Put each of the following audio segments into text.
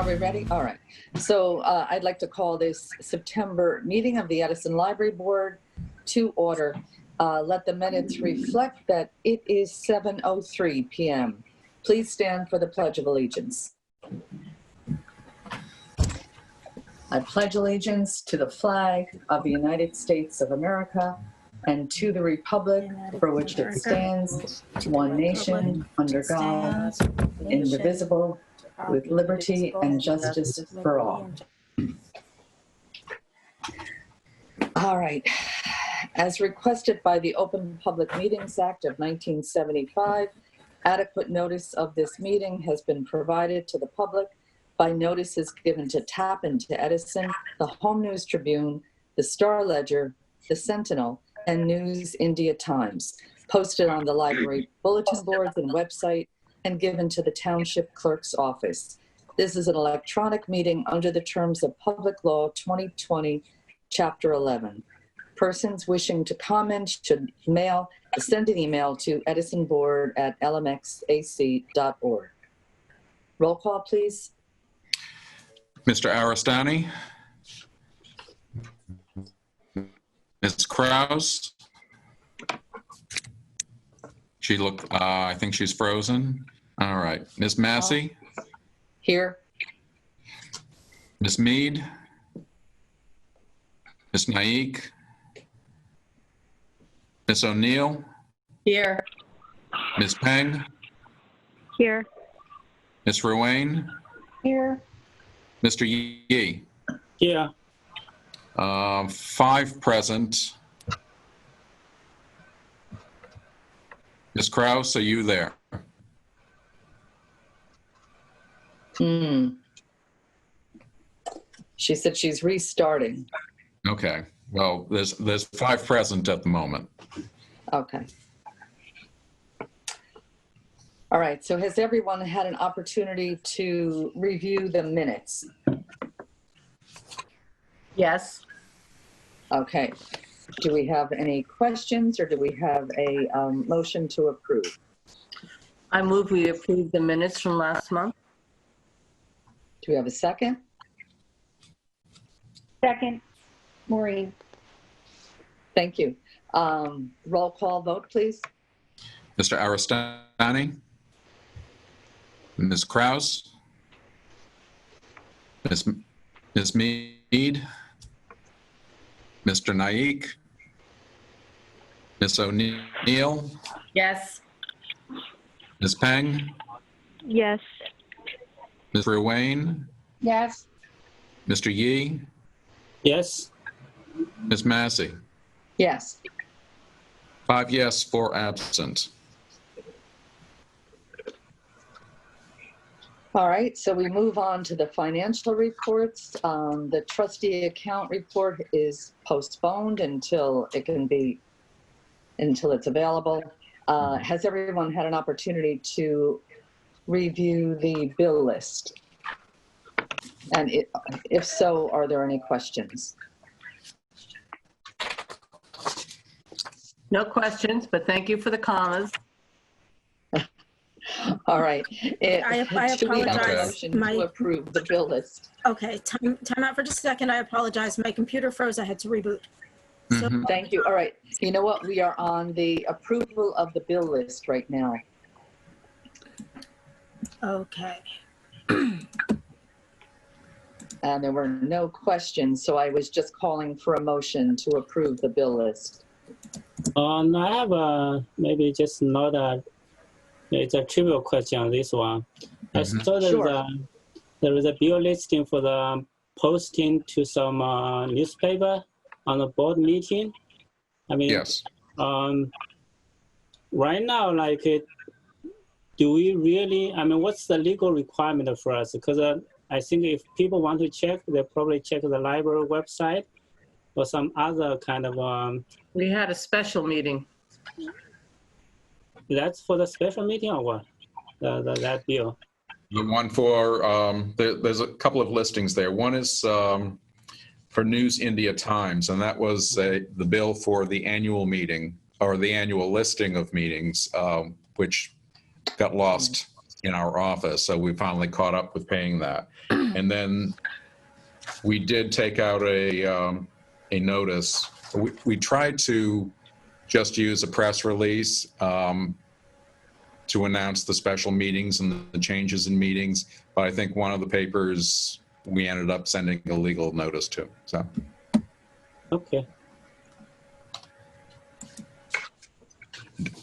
Are we ready? All right. So I'd like to call this September meeting of the Edison Library Board to order. Let the minutes reflect that it is 7:03 p.m. Please stand for the Pledge of Allegiance. I pledge allegiance to the flag of the United States of America and to the republic for which it stands, one nation, under God, indivisible, with liberty and justice for all. All right. As requested by the Open Public Meetings Act of 1975, adequate notice of this meeting has been provided to the public by notices given to TAP and to Edison, the Home News Tribune, the Star Ledger, the Sentinel, and News India Times, posted on the library bulletin boards and website, and given to the Township Clerk's office. This is an electronic meeting under the terms of Public Law 2020, Chapter 11. Persons wishing to comment should send an email to edisonboard@lmxac.org. Roll call, please. Mr. Aristani? Ms. Krause? I think she's frozen. All right. Ms. Massey? Here. Ms. Mead? Ms. Naik? Ms. O'Neill? Here. Ms. Peng? Here. Ms. Ruane? Here. Mr. Yee? Yeah. 5 present. Ms. Krause, are you there? She said she's restarting. Okay. Well, there's 5 present at the moment. Okay. All right. So has everyone had an opportunity to review the minutes? Yes. Okay. Do we have any questions or do we have a motion to approve? I move we approve the minutes from last month. Do we have a second? Second, Maureen. Thank you. Roll call vote, please. Mr. Aristani? Ms. Krause? Ms. Mead? Mr. Naik? Ms. O'Neill? Yes. Ms. Peng? Yes. Ms. Ruane? Yes. Mr. Yee? Yes. Ms. Massey? Yes. 5 yes, 4 absent. All right, so we move on to the financial reports. The trustee account report is postponed until it's available. Has everyone had an opportunity to review the bill list? And if so, are there any questions? No questions, but thank you for the commas. All right. I Should we have a apologize. motion to approve the bill list? Okay, time out for just a second. I apologize. My computer froze. I had to reboot. So, Thank you. All right. You know what? We are on the approval of the bill list right now. okay. And there were no questions, so I was just calling for a motion to approve the bill list. I have maybe just not it's a trivial question on this one. I saw there is a bill listing for the posting to some newspaper on a board meeting. I mean, Yes. Right now, do we really, what's the legal requirement for us? Because I think if people want to check, they'll probably check the library website or some other kind of, We had a special meeting. that's for the special meeting or what? That bill? The one for, there's a couple of listings there. One is for News India Times, and that was the bill for the annual meeting or the annual listing of meetings, which got lost in our office. So we finally caught up with paying that. And then we did take out a notice. We tried to just use a press release to announce the special meetings and the changes in meetings. But I think one of the papers we ended up sending a legal notice to. So. Okay.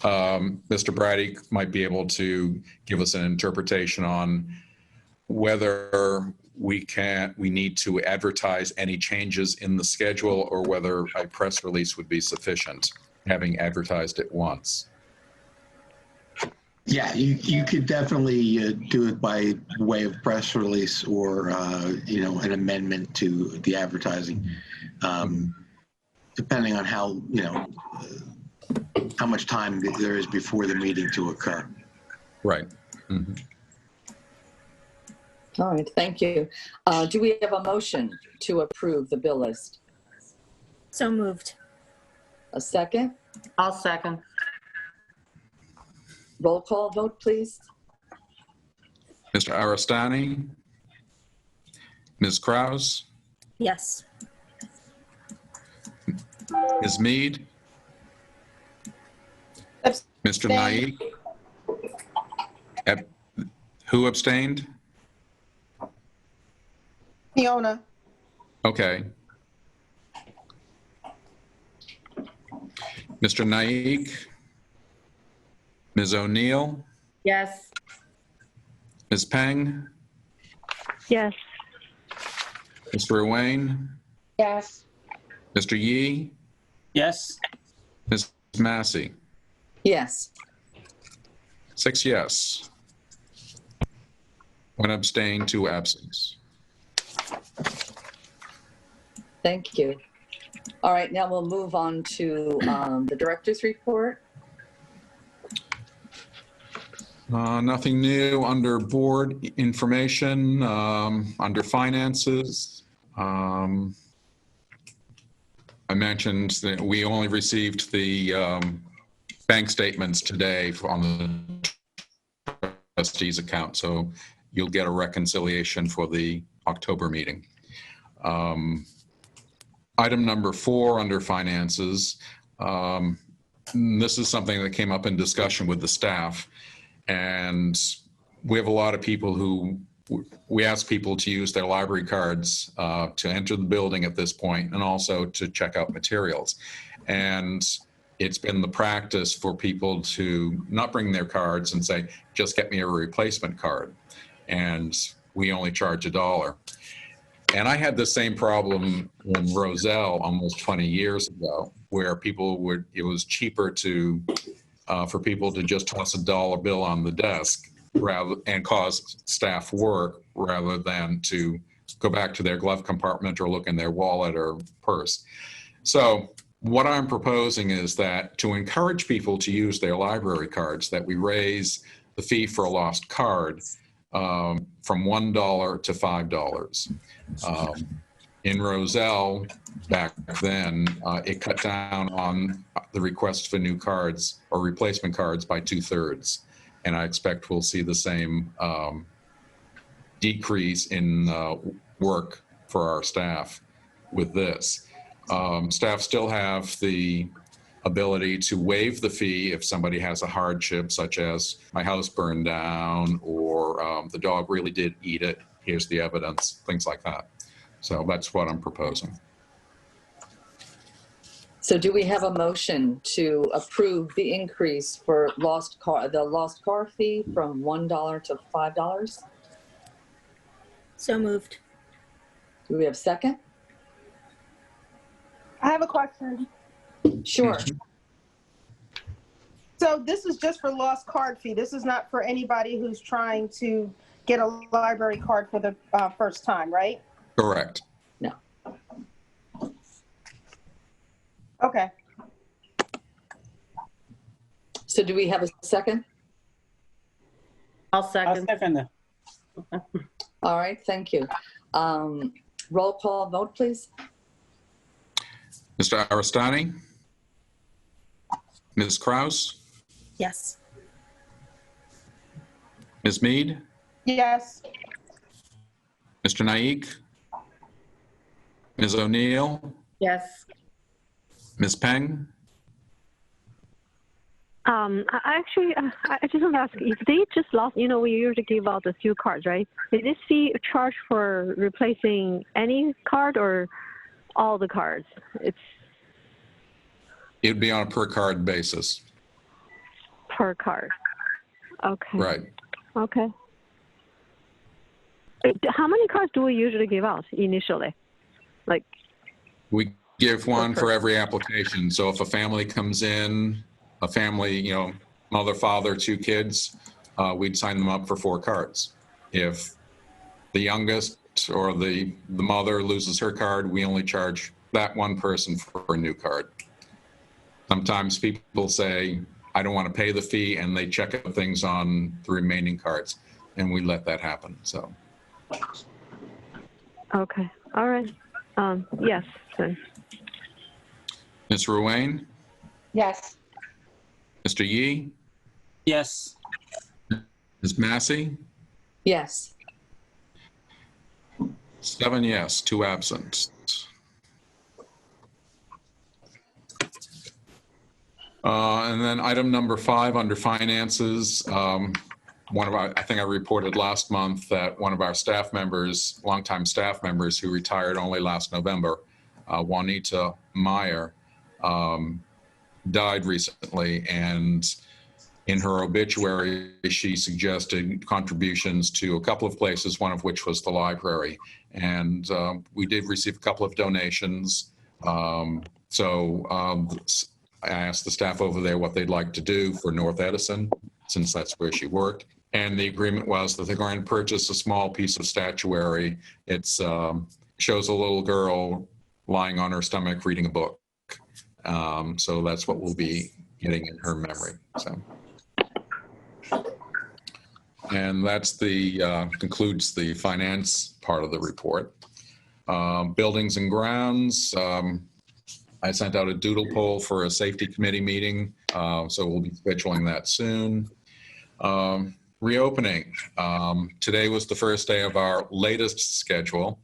Mr. Brady might be able to give us an interpretation on whether we need to advertise any changes in the schedule or whether a press release would be sufficient, having advertised it once. Yeah, you could definitely do it by way of press release or, an amendment to the advertising, depending on how, how much time there is before the meeting to occur. Right. Mm-hmm. All right, thank you. Do we have a motion to approve the bill list? So moved. A second? I'll second. Roll call vote, please. Mr. Aristani? Ms. Kraus? Yes. Ms. Mead? Mr. Naik? Who abstained? Fiona. Okay. Mr. Naik? Ms. O'Neill? Yes. Ms. Peng? Yes. Mr. Ruane? Yes. Mr. Yee? Yes. Ms. Massey? Yes. 6 yes. 1 abstain, 2 absence. Thank you. All right, now we'll move on to the director's report. Nothing new under board information, under finances. I mentioned that we only received the bank statements today on the trustees account, so you'll get a reconciliation for the October meeting. Item number 4 under finances. This is something that came up in discussion with the staff. And we have a lot of people who, we ask people to use their library cards to enter the building at this point and also to check out materials. And it's been the practice for people to not bring their cards and say, just get me a replacement card. And we only charge $1. And I had the same problem in Roselle almost 20 years ago, where people would, it was cheaper to, for people to just toss $1 bill on the desk and cause staff work rather than to go back to their glove compartment or look in their wallet or purse. So what I'm proposing is that to encourage people to use their library cards, that we raise the fee for a lost card from $1 to $5. In Roselle, back then, it cut down on the request for new cards or replacement cards by 2/3. And I expect we'll see the same decrease in work for our staff with this. Staff still have the ability to waive the fee if somebody has a hardship, such as my house burned down or the dog really did eat it, here's the evidence, things like that. So that's what I'm proposing. So do we have a motion to approve the increase for the lost car fee from $1 to $5? So moved. Do we have a second? I have a question. Sure. So this is just for lost card fee. This is not for anybody who's trying to get a library card for the first time, right? Correct. No. Okay. So do we have a second? I'll I'll second. second. All right, thank you. Roll call vote, please. Mr. Aristani? Ms. Kraus? Yes. Ms. Mead? Yes. Mr. Naik? Ms. O'Neill? Yes. Ms. Peng? I just want to ask, if they just lost, we usually give out a few cards, right? Is this fee charged for replacing any card or all the cards? It's It would be on a per card basis. per card. Okay. Right. Okay. How many cards do we usually give out initially? Like, We give one Okay. for every application. So if a family comes in, a family, mother, father, 2 kids, we'd sign them up for 4 cards. If the youngest or the mother loses her card, we only charge that one person for a new card. Sometimes people say, I don't want to pay the fee, and they check out things on the remaining cards, and we let that happen. So, okay. All right. Yes. Then. Ms. Ruane, Yes. Mr. Yee, Yes. Ms. Massey, Yes. 7 yes, 2 absent. And then item number 5 under finances, I think I reported last month that one of our staff members, longtime staff members who retired only last November, Juanita Meyer, died recently, and in her obituary, she suggested contributions to a couple of places, one of which was the library. And we did receive a couple of donations. I asked the staff over there what they'd like to do for North Edison, since that's where she worked. And the agreement was that they're going to purchase a small piece of statuary. It shows a little girl lying on her stomach reading a book. So that's what we'll be getting in her memory. So, and that's concludes the finance part of the report. Buildings and grounds. I sent out a doodle poll for a safety committee meeting, so we'll be scheduling that soon. Reopening. Today was the first day of our latest schedule,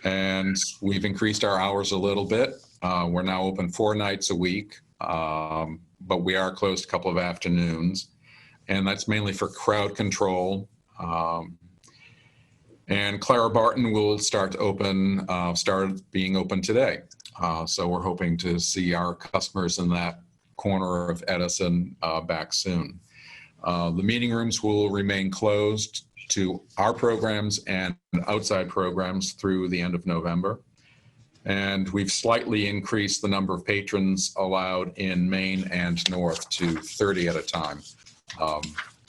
and we've increased our hours a little bit. We're now open 4 nights a week, but we are closed a couple of afternoons, and that's mainly for crowd control. And Clara Barton will start being open today. So we're hoping to see our customers in that corner of Edison back soon. The meeting rooms will remain closed to our programs and outside programs through the end of November. And we've slightly increased the number of patrons allowed in Maine and North to 30 at a time.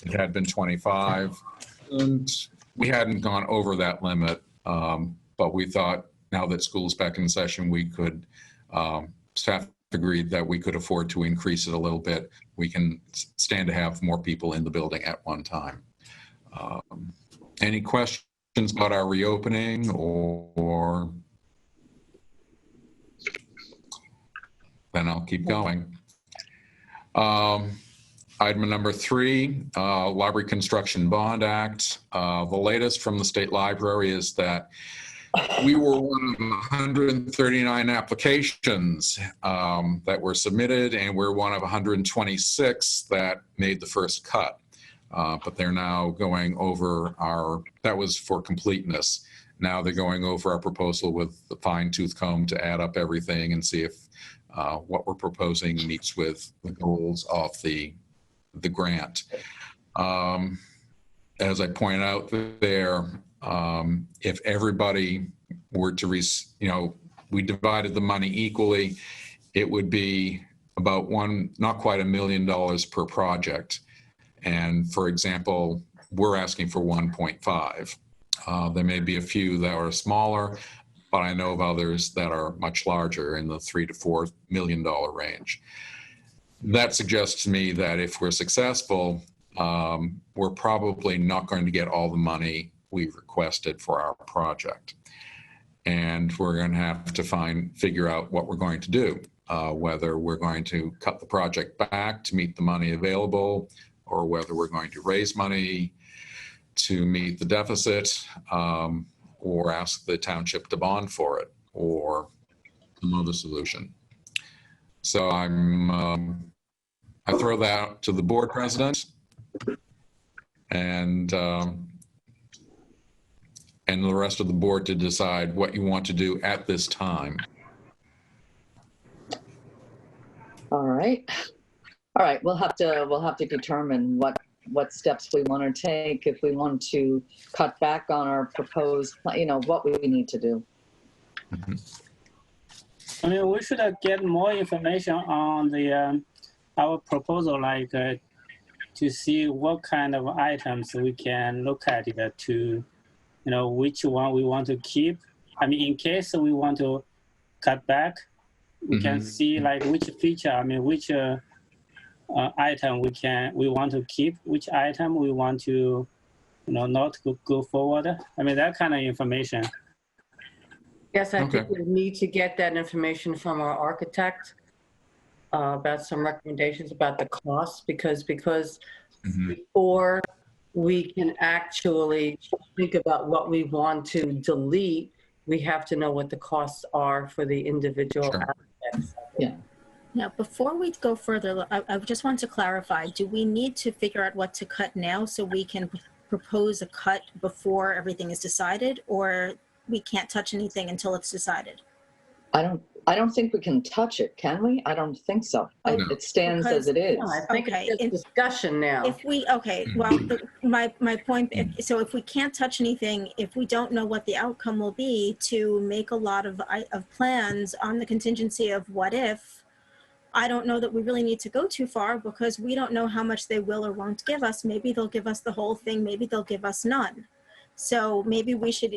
It had been 25, and we hadn't gone over that limit, but we thought now that school's back in session, we could, staff agreed that we could afford to increase it a little bit. We can stand to have more people in the building at one time. Any questions about our reopening or then I'll keep going. Item number 3, Library Construction Bond Act. The latest from the State Library is that we were one of 139 applications that were submitted, and we're one of 126 that made the first cut. But they're now going over that was for completeness. Now they're going over our proposal with the fine-tooth comb to add up everything and see if what we're proposing meets with the goals of the grant. As I point out there, if everybody were to, we divided the money equally, it would be about not quite $1 million per project. And for example, we're asking for 1.5. There may be a few that are smaller, but I know of others that are much larger in the $3 to $4 million range. That suggests to me that if we're successful, we're probably not going to get all the money we've requested for our project. And we're going to have to figure out what we're going to do, whether we're going to cut the project back to meet the money available, or whether we're going to raise money to meet the deficit. or ask the township to bond for it, or some other solution. So I throw that out to the board president and the rest of the board to decide what you want to do at this time. All right. All right, we'll have to determine what steps we want to take, if we want to cut back on our proposed, what we need to do. I mean, we should get more information on the our proposal, like to see what kind of items we can look at it to, which one we want to keep. I mean, in case we want to cut back, we can see like which feature. I mean, which item we want to keep, which item we want to, not go forward. I mean, that kind of information. Yes, I Okay. think we need to get that information from our architect about some recommendations about the costs, because before we can actually think about what we want to delete, we have to know what the costs are for the individual Sure. aspects. Yeah. Now, before we go further, I just want to clarify, do we need to figure out what to cut now so we can propose a cut before everything is decided, or we can't touch anything until it's decided? I don't think we can touch it, can we? I don't think so. No. It stands as it is. No, I think Okay, it's just discussion now. My point, so if we can't touch anything, if we don't know what the outcome will be, to make a lot of plans on the contingency of what if, I don't know that we really need to go too far, because we don't know how much they will or won't give us. Maybe they'll give us the whole thing, maybe they'll give us none. So maybe we should,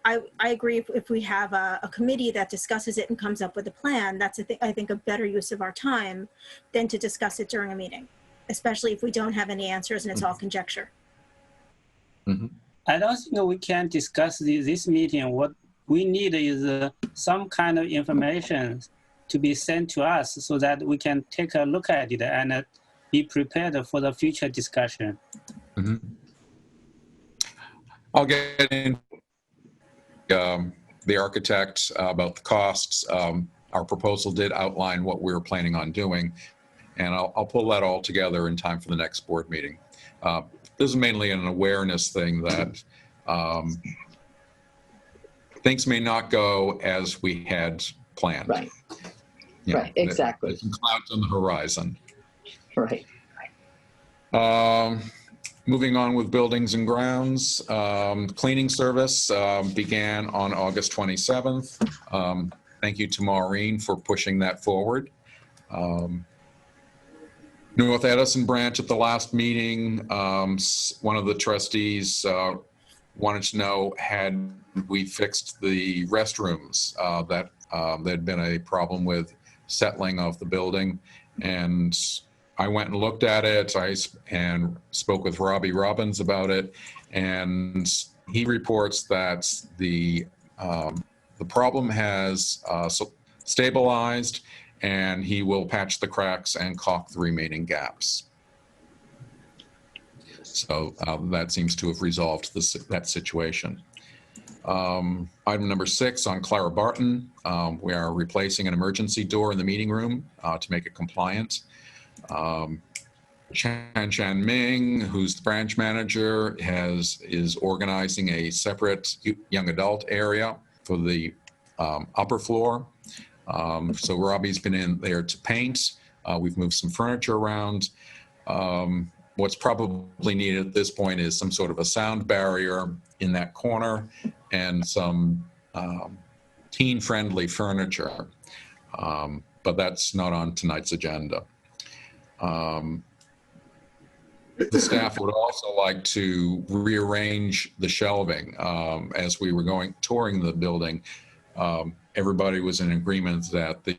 I agree, if we have a committee that discusses it and comes up with a plan, that's I think a better use of our time than to discuss it during a meeting, especially if we don't have any answers and it's all conjecture. I don't think we can discuss this meeting. What we need is some kind of information to be sent to us so that we can take a look at it and be prepared for the future discussion. I'll get in the architect about the costs. Our proposal did outline what we were planning on doing, and I'll pull that all together in time for the next board meeting. This is mainly an awareness thing that things may not go as we had planned. Right. You know, Right, exactly. There's some clouds on the horizon. Right. Moving on with buildings and grounds, cleaning service began on August 27th. Thank you to Maureen for pushing that forward. North Edison branch at the last meeting, one of the trustees wanted to know, had we fixed the restrooms that there'd been a problem with settling of the building, and I went and looked at it. And spoke with Robbie Robbins about it, and he reports that the problem has stabilized, and he will patch the cracks and caulk the remaining gaps. So that seems to have resolved that situation. Item number 6 on Clara Barton, we are replacing an emergency door in the meeting room to make it compliant. Chan Ming, who's the branch manager, is organizing a separate young adult area for the upper floor. So Robbie's been in there to paint. We've moved some furniture around. What's probably needed at this point is some sort of a sound barrier in that corner and some teen-friendly furniture. But that's not on tonight's agenda. The staff would also like to rearrange the shelving. As we were touring the building, everybody was in agreement that the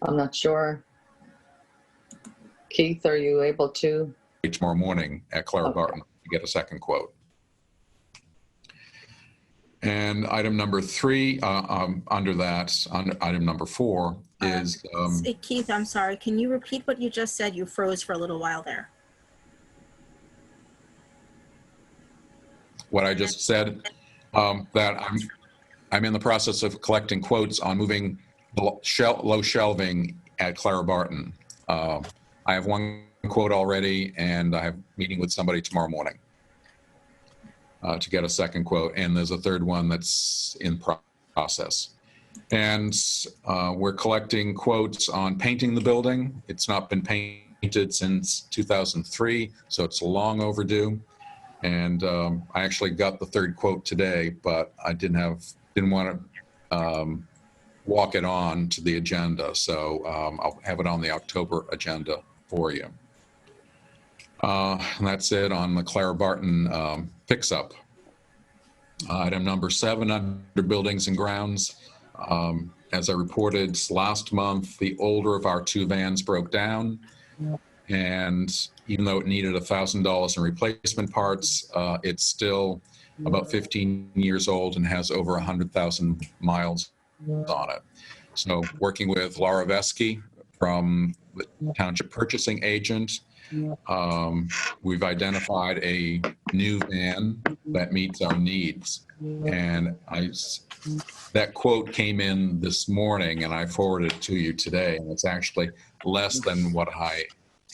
I'm not sure. Keith, are you able to? tomorrow morning at Clara Okay. Barton. to get a second quote. And item number 3, under that, on item number 4 is, Keith, I'm sorry. Can you repeat what you just said? You froze for a little while there. what I just said, that I'm in the process of collecting quotes on moving low shelving at Clara Barton. I have one quote already, and I have a meeting with somebody tomorrow morning to get a second quote, and there's a third one that's in process. And we're collecting quotes on painting the building. It's not been painted since 2003, so it's long overdue. And I actually got the third quote today, but I didn't want to walk it on to the agenda, so I'll have it on the October agenda for you. And that's it on the Clara Barton fix-up. Item number 7 under buildings and grounds. As I reported last month, the older of our 2 vans broke down. And even though it needed $1,000 in replacement parts, it's still about 15 years old and has over 100,000 miles on it. So working with Laura Vesky from the Township Purchasing Agent, we've identified a new van that meets our needs. And that quote came in this morning, and I forwarded it to you today, and it's actually less than what I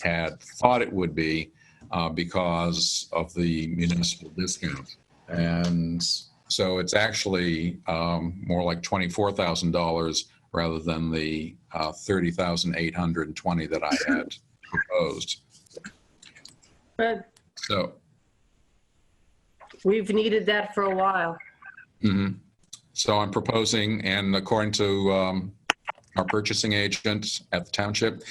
had thought it would be because of the municipal discount. And so it's actually more like $24,000 rather than the $30,820 that I had proposed. Good. So We've needed that for a while. So I'm proposing, and according to our purchasing agent at the township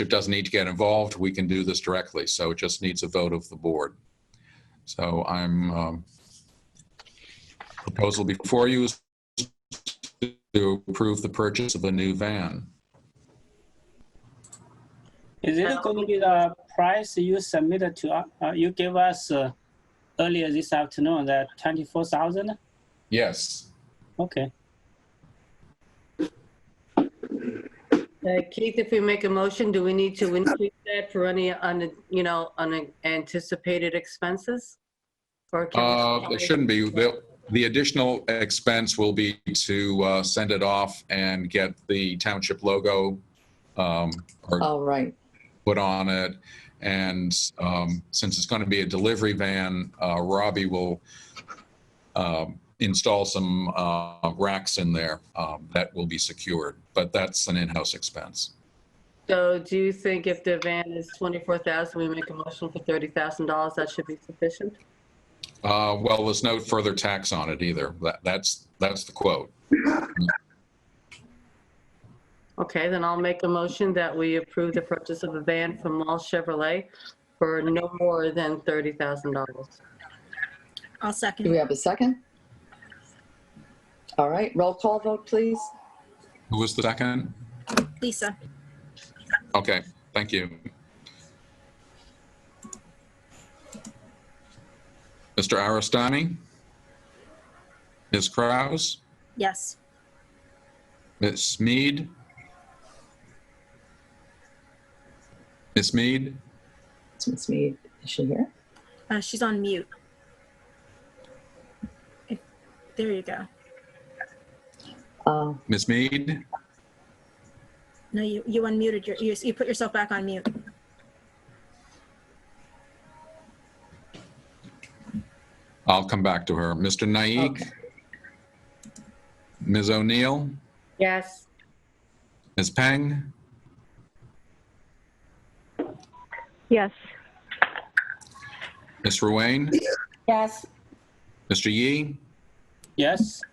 doesn't need to get involved. We can do this directly, so it just needs a vote of the board. So I'm proposal before you is to approve the purchase of a new van. Is it going to be the price you submitted to, you gave us earlier this afternoon, that 24,000? Yes. Okay. Keith, if we make a motion, do we need to increase that for any unanticipated expenses? Or can we- It shouldn't be. The additional expense will be to send it off and get the township logo All right. put on it. And since it's going to be a delivery van, Robbie will install some racks in there that will be secured, but that's an in-house expense. So do you think if the van is 24,000, we make a motion for $30,000, that should be sufficient? Well, there's no further tax on it either. That's the quote. Okay, then I'll make a motion that we approve the purchase of a van from Mall Chevrolet for no more than $30,000. I'll Do second. we have a second? All right, roll call vote, please. Who was the second? Lisa. Okay, thank you. Mr. Aristani? Ms. Kraus? Yes. Ms. Mead? Ms. Mead? Ms. Mead, is she here? She's on mute. There you go. Ms. Mead? No, you unmuted you put yourself back on mute. I'll come back to her. Mr. Naik? Okay. Ms. O'Neill? Yes. Ms. Peng? Yes. Ms. Ruane? Yes. Mr. Yee? Yes.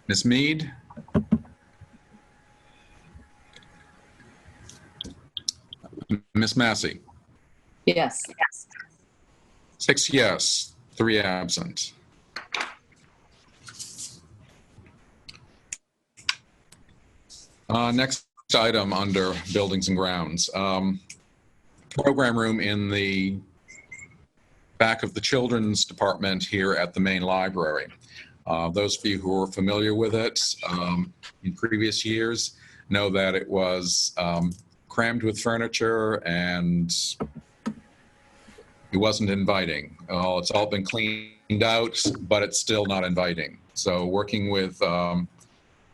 Ms. Mead? Ms. Massey? Yes. 6 yes, 3 absent. Next item under buildings and grounds. Program room in the back of the children's department here at the main library. Those of you who are familiar with it in previous years know that it was crammed with furniture and it wasn't inviting. It's all been cleaned out, but it's still not inviting. So working with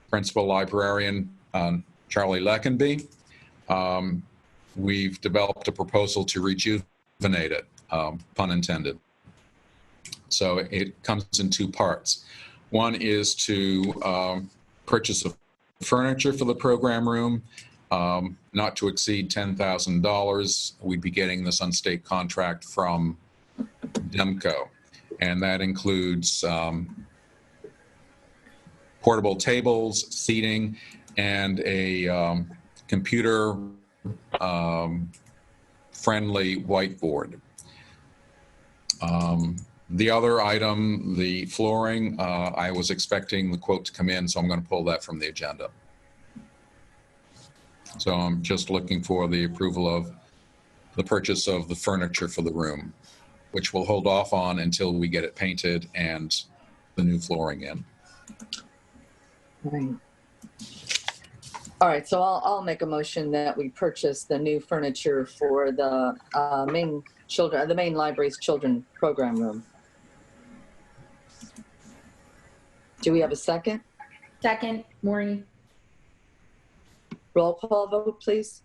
Principal Librarian Charlie Leckenby, we've developed a proposal to rejuvenate it, pun intended. So it comes in two parts. One is to purchase of furniture for the program room, not to exceed $10,000. We'd be getting this on state contract from DEMCO, and that includes portable tables, seating, and a computer friendly whiteboard. The other item, the flooring, I was expecting the quote to come in, so I'm going to pull that from the agenda. So I'm just looking for the approval of the purchase of the furniture for the room, which we'll hold off on until we get it painted and the new flooring in. Right. All right, so I'll make a motion that we purchase the new furniture for the main library's children program room. Do we have a second? Second, Maureen. Roll call vote, please.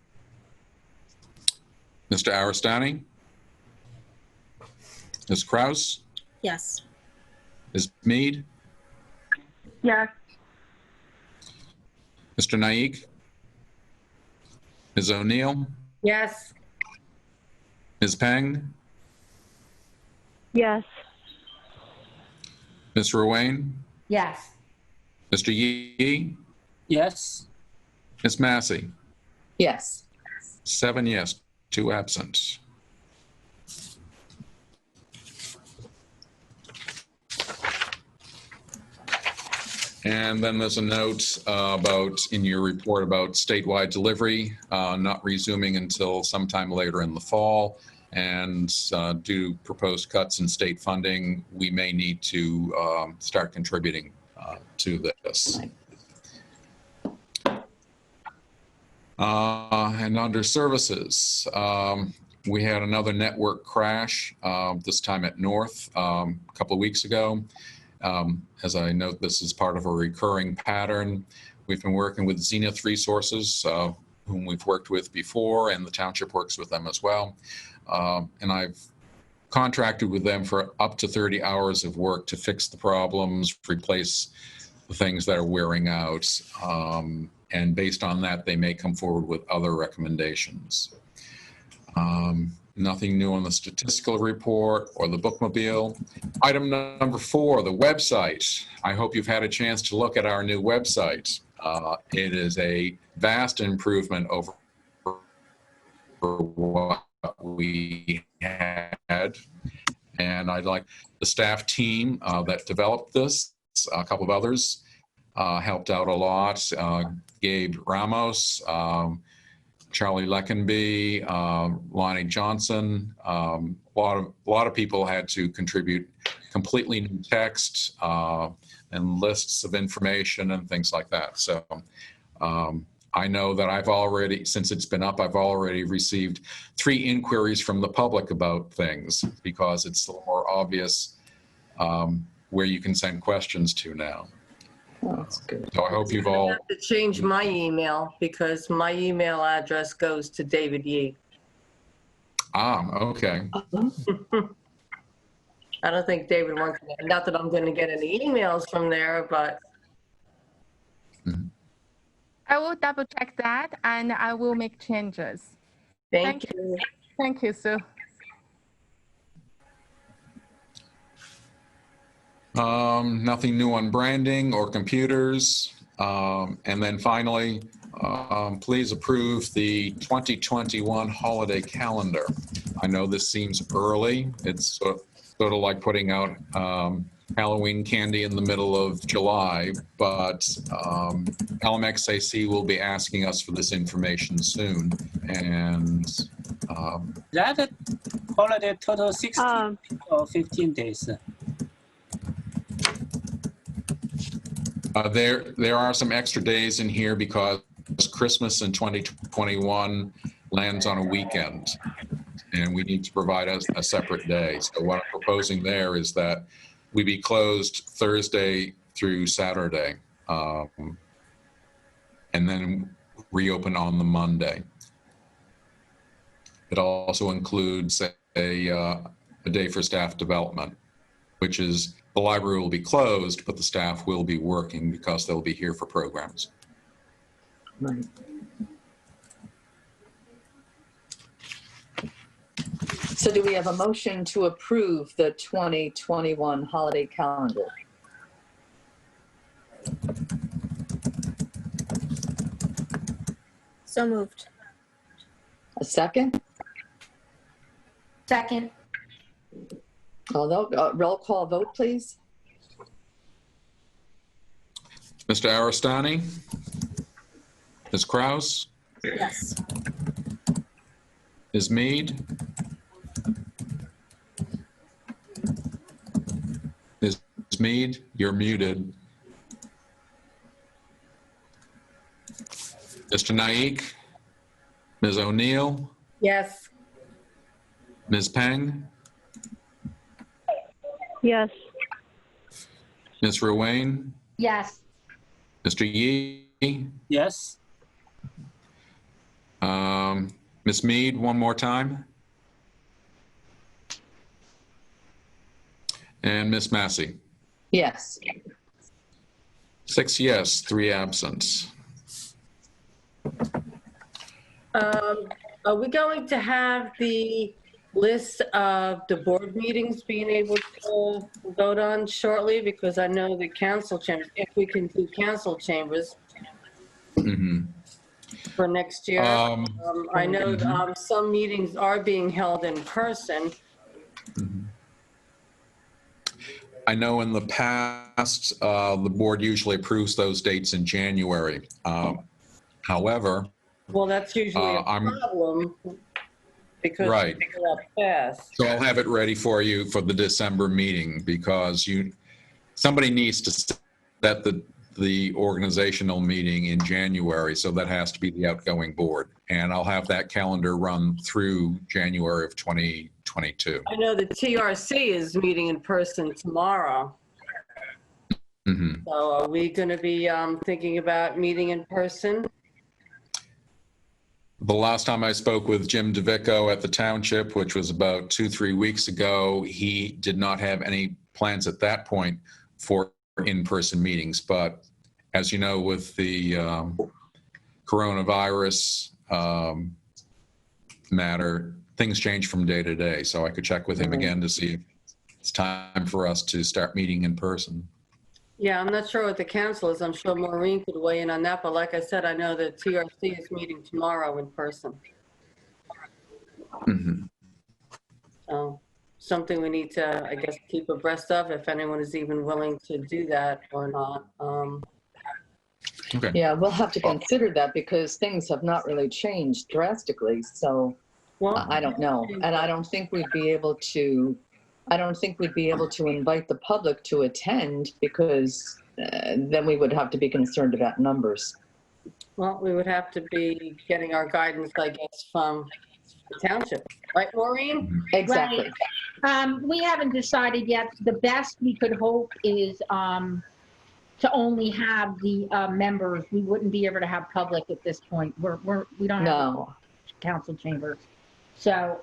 Mr. Aristani? Ms. Kraus? Yes. Ms. Mead? Yes. Mr. Naik? Ms. O'Neill? Yes. Ms. Peng? Yes. Ms. Ruane? Yes. Mr. Yee? Yes. Ms. Massey? Yes. 7 yes, 2 absent. And then there's a note about, in your report, about statewide delivery, not resuming until sometime later in the fall. And due to proposed cuts in state funding, we may need to start contributing to this. And under services, we had another network crash, this time at North, a couple of weeks ago. As I note, this is part of a recurring pattern. We've been working with Zenith Resources, whom we've worked with before, and the township works with them as well. And I've contracted with them for up to 30 hours of work to fix the problems, replace the things that are wearing out. And based on that, they may come forward with other recommendations. Nothing new on the statistical report or the bookmobile. Item number 4, the website. I hope you've had a chance to look at our new website. It is a vast improvement over what we had. And I'd like the staff team that developed this, a couple of others, helped out a lot. Gabe Ramos, Charlie Leckenby, Lonnie Johnson, a lot of people had to contribute completely new text and lists of information and things like that. So I know that I've already, since it's been up, I've already received 3 inquiries from the public about things because it's a little more obvious where you can send questions to now. Oh, that's good. So I hope you've all. I have to change my email because my email address goes to David Yee. Okay. I don't think David wants to, not that I'm going to get any emails from there, but. I will double check that and I will make changes. Thank you. Thank you, Sue. Nothing new on branding or computers. And then finally, please approve the 2021 holiday calendar. I know this seems early. It's sort of like putting out Halloween candy in the middle of July, but LMXAC will be asking us for this information soon. And That holiday total 16 or 15 days? There are some extra days in here because Christmas in 2021 lands on a weekend, and we need to provide a separate day. So what I'm proposing there is that we be closed Thursday through Saturday, and then reopen on the Monday. It also includes a day for staff development, which is the library will be closed, but the staff will be working because they'll be here for programs. Right. So do we have a motion to approve the 2021 holiday calendar? So moved. A second? Second. Although, roll call vote, please. Mr. Aristani? Ms. Kraus? Yes. Ms. Mead? Ms. Mead, you're muted. Mr. Naik? Ms. O'Neill? Yes. Ms. Peng? Yes. Ms. Ruane? Yes. Mr. Yee? Yes. Ms. Mead, one more time. And Ms. Massey? Yes. 6 yes, 3 absent. Are we going to have the list of the board meetings being able to vote on shortly? Because I know the council chambers, if we can do council chambers for next year. I know some meetings are being held in person. I know in the past, the board usually approves those dates in January. However, Well, that's usually a problem because Right. they go up fast. so I'll have it ready for you for the December meeting because somebody needs to set the organizational meeting in January, so that has to be the outgoing board. And I'll have that calendar run through January of 2022. I know the TRC is meeting in person tomorrow. So are we going to be thinking about meeting in person? The last time I spoke with Jim DeVico at the township, which was about 2-3 weeks ago, he did not have any plans at that point for in-person meetings. But as you know, with the coronavirus matter, things change from day to day. So I could check with him again to see if it's time for us to start meeting in person. Yeah, I'm not sure what the council is. I'm sure Maureen could weigh in on that. But like I said, I know that TRC is meeting tomorrow in person. So something we need to, I guess, keep abreast of if anyone is even willing to do that or not. Okay. Yeah, we'll have to consider that because things have not really changed drastically. So Well, I don't know. And I don't think we'd be able to invite the public to attend because then we would have to be concerned about numbers. well, we would have to be getting our guidance, I guess, from the township. Right, Maureen? Exactly. We haven't decided yet. The best we could hope is to only have the members. We wouldn't be able to have public at this point. We don't have No. council chambers. So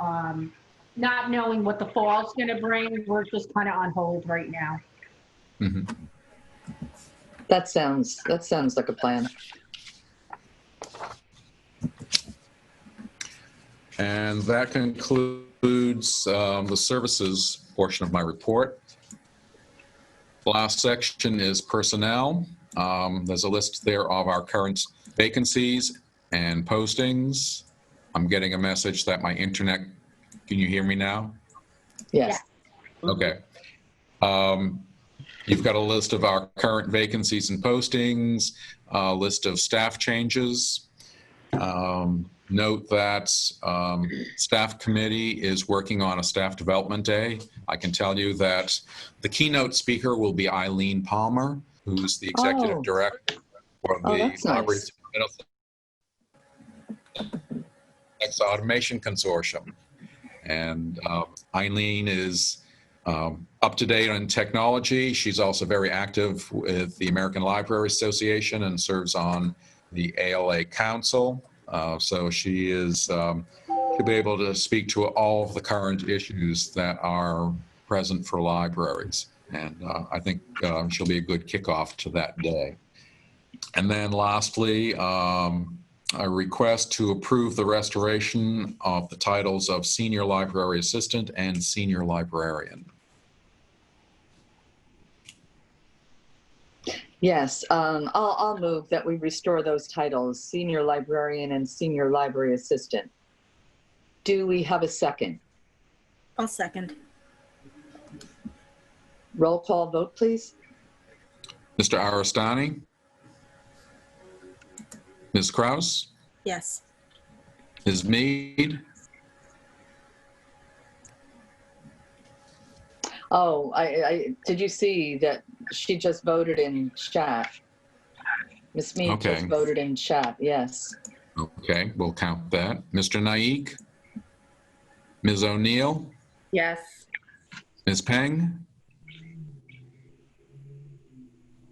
not knowing what the fall's going to bring, we're just kind of on hold right now. That sounds like a plan. And that concludes the services portion of my report. The last section is personnel. There's a list there of our current vacancies and postings. I'm getting a message that my internet, can you hear me now? Yes. Okay. You've got a list of our current vacancies and postings, a list of staff changes. note that staff committee is working on a staff development day. I can tell you that the keynote speaker will be Eileen Palmer, who's the executive Oh. director for Oh, the that's Library nice. Automation Consortium. And Eileen is up to date on technology. She's also very active with the American Library Association and serves on the ALA Council. So she is, she'll be able to speak to all the current issues that are present for libraries. And I think she'll be a good kickoff to that day. And then lastly, a request to approve the restoration of the titles of Senior Library Assistant and Senior Librarian. Yes, I'll move that we restore those titles, Senior Librarian and Senior Library Assistant. Do we have a second? I'll second. Roll call vote, please. Mr. Aristani? Ms. Kraus? Yes. Ms. Mead? Oh, did you see that she just voted in chat? Ms. Mead Okay. just voted in chat, yes. Okay, we'll count that. Mr. Naik? Ms. O'Neill? Yes. Ms. Peng?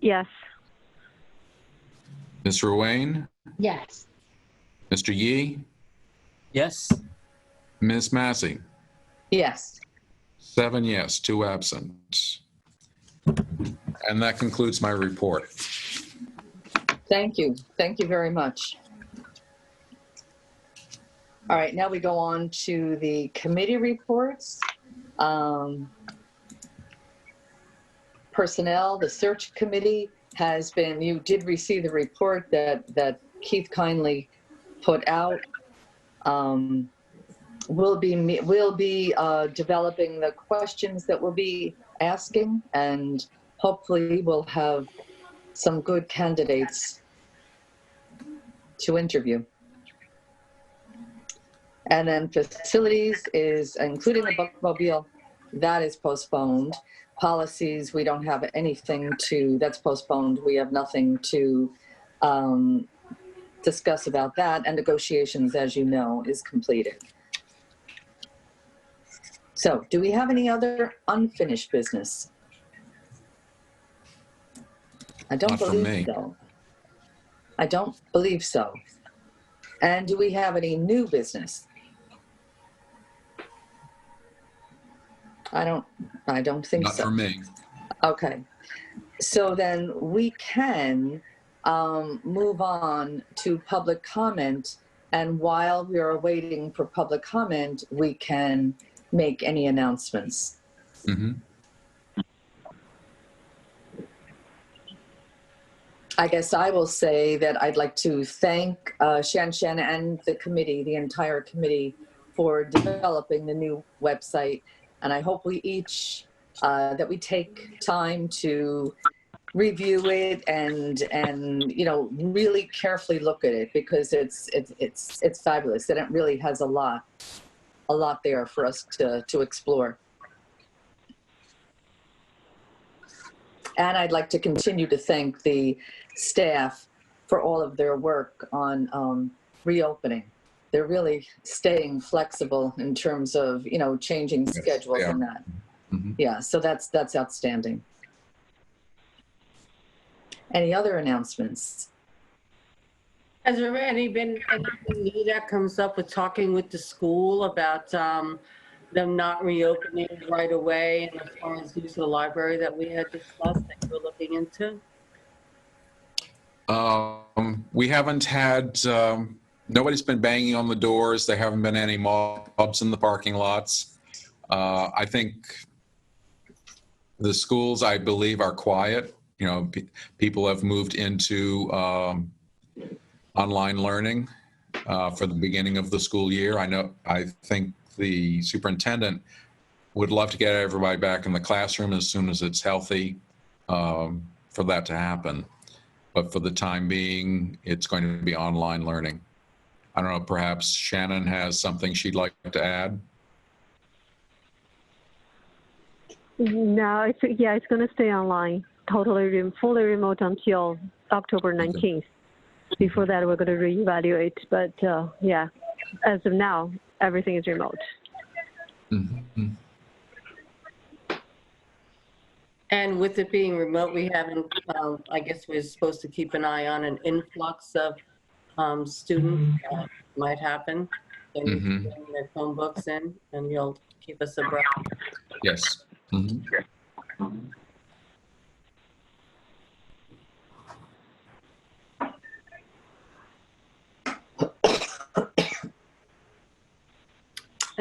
Yes. Ms. Ruane? Yes. Mr. Yee? Yes. Ms. Massey? Yes. 7 yes, 2 absent. And that concludes my report. Thank you. Thank you very much. All right, now we go on to the committee reports. Personnel, the search committee has been, you did receive the report that Keith kindly put out. We'll be developing the questions that we'll be asking, and hopefully we'll have some good candidates to interview. And then facilities is, including the bookmobile, that is postponed. Policies, we don't have anything to, that's postponed. We have nothing to discuss about that. And negotiations, as you know, is completed. So do we have any other unfinished business? I don't Not from believe me. so. I don't believe so. And do we have any new business? I don't think Not so. for me. Okay. So then we can move on to public comment. And while we are waiting for public comment, we can make any announcements. Mm-hmm. I guess I will say that I'd like to thank Shan Shan and the committee, the entire committee, for developing the new website. And I hope we each, that we take time to review it and you know, really carefully look at it, because it's fabulous, and it really has a lot there for us to explore. And I'd like to continue to thank the staff for all of their work on reopening. They're really staying flexible in terms of, you know, changing schedules they are. and that. Mm-hmm. Yeah, so that's outstanding. Any other announcements? Has there already been anything new that comes up with talking with the school about them not reopening right away, and as far as use of the library that we had discussed that we're looking into? We haven't had, nobody's been banging on the doors. There haven't been any mobs in the parking lots. I think the schools, I believe, are quiet. You know, people have moved into online learning for the beginning of the school year. I think the superintendent would love to get everybody back in the classroom as soon as it's healthy for that to happen. But for the time being, it's going to be online learning. I don't know, perhaps Shannon has something she'd like to add? No, it's going to stay online, fully remote until October 19th. Before that, we're going to reevaluate. But yeah, as of now, everything is remote. Mm-hmm. And with it being remote, we haven't, I guess we're supposed to keep an eye on an influx of students that might happen. They need to bring their phone books in, and you'll keep us abreast. Yes. Mm-hmm.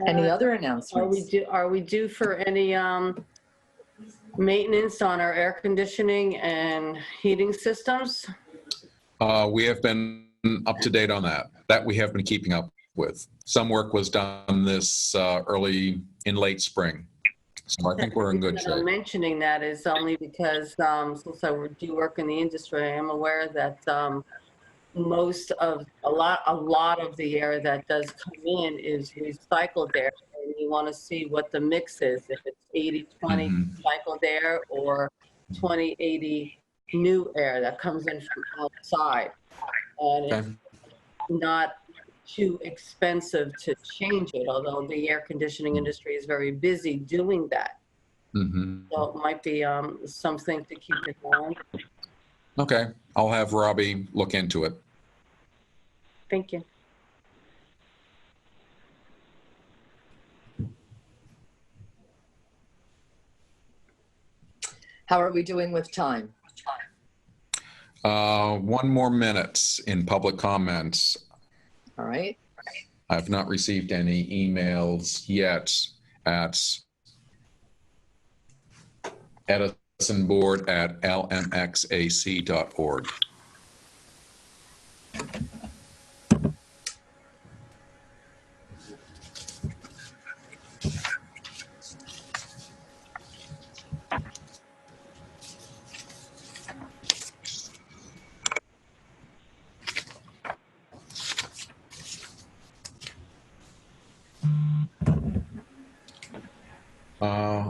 Any other announcements? Are we due for any maintenance on our air conditioning and heating systems? We have been up to date on that. That we have been keeping up with. Some work was done this late spring. So I think we're in good The reason I'm shape. mentioning that is only because since I do work in the industry, I am aware that a lot of the air that does come in is recycled air, and you want to see what the mix is, if it's 80-20 recycled air or 20-80 new air that comes in from outside. And it's not too expensive to change it, although the air conditioning industry is very busy doing that. So it might be something to keep in mind. Okay, I'll have Robbie look into it. Thank you. How are we doing with time? 1 more minute in public comments. All right. I've not received any emails yet at edisonboard@lmxac.org.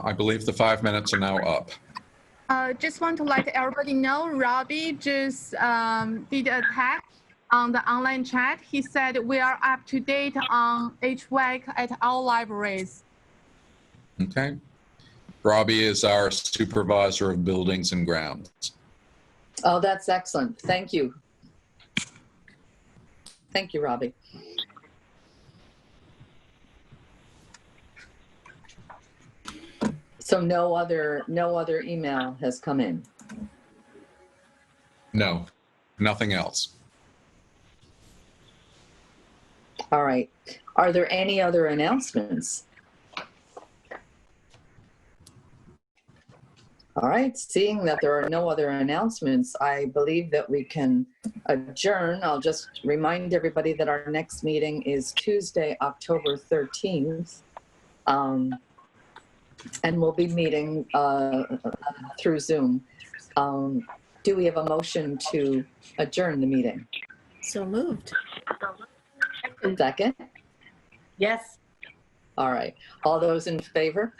I believe the 5 minutes are now up. Just want to let everybody know, Robbie just did a tag on the online chat. He said we are up to date on HVAC at our libraries. Okay. Robbie is our supervisor of buildings and grounds. Oh, that's excellent. Thank you. Thank you, Robbie. So no other email has come in. No, nothing else. All right. Are there any other announcements? All right. Seeing that there are no other announcements, I believe that we can adjourn. I'll just remind everybody that our next meeting is Tuesday, October 13th. And we'll be meeting through Zoom. Do we have a motion to adjourn the meeting? So moved. Second? Yes. All right. All those in favor?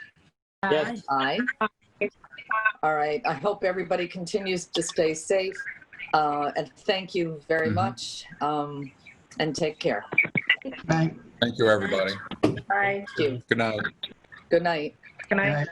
Yes. Aye. All right. I hope everybody continues to stay safe. And thank you very much. And take care. Thank Thank you, everybody. Bye. Thank you. Good night. Good night. Good night.